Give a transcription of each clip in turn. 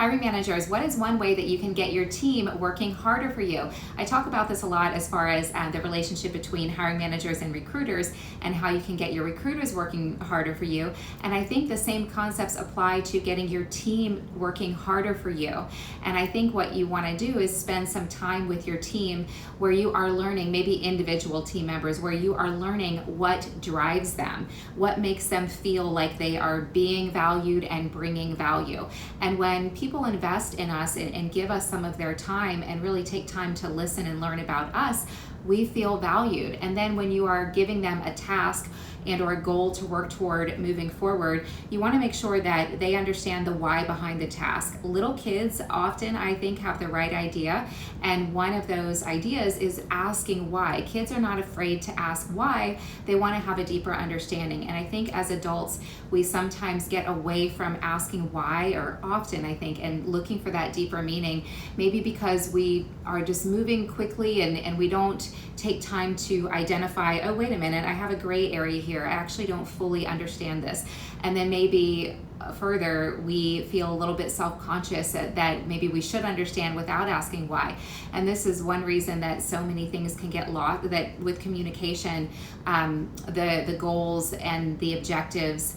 Hiring managers, what is one way that you can get your team working harder for you? I talk about this a lot as far as the relationship between hiring managers and recruiters and how you can get your recruiters working harder for you. And I think the same concepts apply to getting your team working harder for you. And I think what you want to do is spend some time with your team where you are learning, maybe individual team members, where you are learning what drives them, what makes them feel like they are being valued and bringing value. And when people invest in us and give us some of their time and really take time to listen and learn about us, we feel valued. And then when you are giving them a task and or a goal to work toward moving forward, you want to make sure that they understand the why behind the task. Little kids often, I think, have the right idea, and one of those ideas is asking why. Kids are not afraid to ask why. They want to have a deeper understanding. And I think as adults, we sometimes get away from asking why, or often I think, and looking for that deeper meaning, maybe because we are just moving quickly and we don't take time to identify, oh, wait a minute, I have a gray area here. I actually don't fully understand this. And then maybe further, we feel a little bit self-conscious that maybe we should understand without asking why. And this is one reason that so many things can get lost, that with communication, the goals and the objectives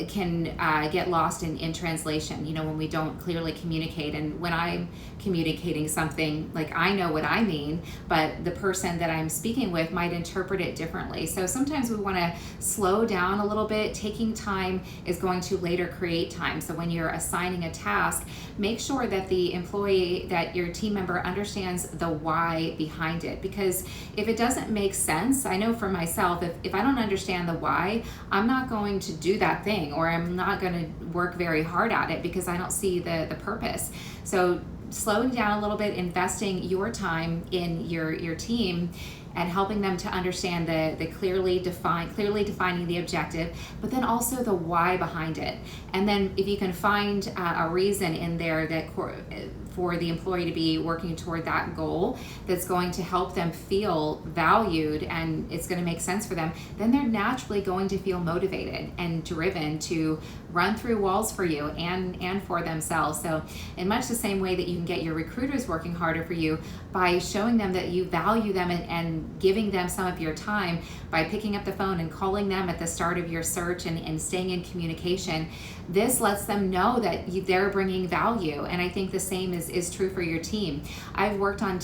can get lost in translation, when we don't clearly communicate. And when I'm communicating something, like, I know what I mean, but the person that I'm speaking with might interpret it differently. So sometimes we want to slow down a little bit. Taking time is going to later create time. So when you're assigning a task, make sure that the employee, that your team member understands the why behind it. Because if it doesn't make sense, I know for myself, if I don't understand the why, I'm not going to do that thing, or I'm not going to work very hard at it because I don't see the purpose. So slowing down a little bit, investing your time in your team and helping them to understand the clearly defining the objective, but then also the why behind it. And then if you can find a reason in there that for the employee to be working toward that goal that's going to help them feel valued and it's going to make sense for them, then they're naturally going to feel motivated and driven to run through walls for you and for themselves. So in much the same way that you can get your recruiters working harder for you by showing them that you value them and giving them some of your time by picking up the phone and calling them at the start of your search and staying in communication, this lets them know that they're bringing value. And I think the same is true for your team. I've worked on